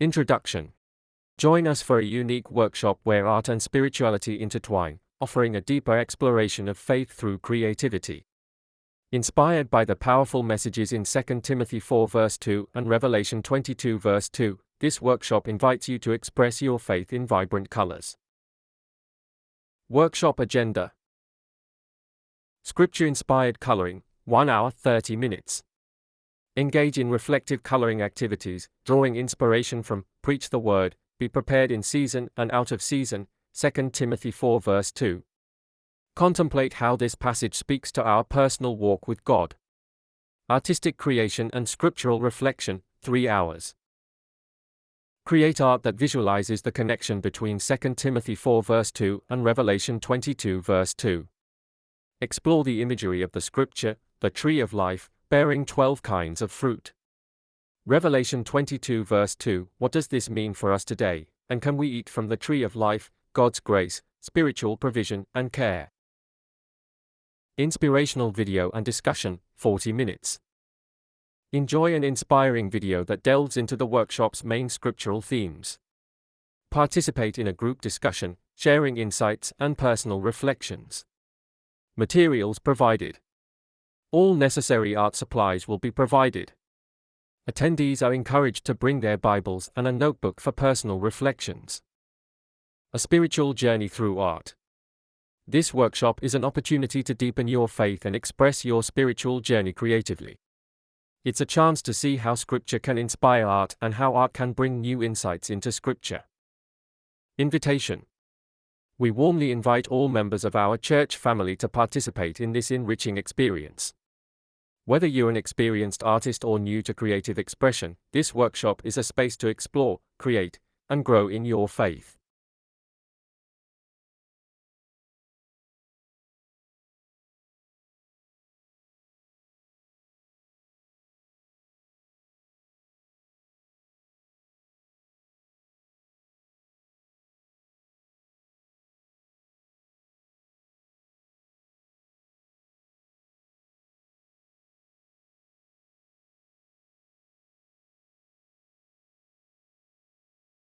Introduction. Join us for a unique workshop where art and spirituality intertwine, offering a deeper exploration of faith through creativity. Inspired by the powerful messages in 2 Timothy 4 verse 2 and Revelation 22 verse 2, this workshop invites you to express your faith in vibrant colors. Workshop agenda. Scripture-inspired coloring, 1 hour 30 minutes. Engage in reflective coloring activities, drawing inspiration from Preach the Word, Be Prepared in Season and Out of Season, 2 Timothy 4 verse 2. Contemplate how this passage speaks to our personal walk with God. Artistic creation and scriptural reflection, 3 hours. Create art that visualizes the connection between 2 Timothy 4 verse 2 and Revelation 22 verse 2. Explore the imagery of the scripture, the tree of life, bearing 12 kinds of fruit. Revelation 22 verse 2, what does this mean for us today, and can we eat from the tree of life, God's grace, spiritual provision, and care? Inspirational video and discussion, 40 minutes. Enjoy an inspiring video that delves into the workshop's main scriptural themes. Participate in a group discussion, sharing insights and personal reflections. Materials provided. All necessary art supplies will be provided. Attendees are encouraged to bring their Bibles and a notebook for personal reflections. A spiritual journey through art. This workshop is an opportunity to deepen your faith and express your spiritual journey creatively. It's a chance to see how Scripture can inspire art and how art can bring new insights into Scripture. Invitation. We warmly invite all members of our church family to participate in this enriching experience. Whether you're an experienced artist or new to creative expression, this workshop is a space to explore, create, and grow in your faith.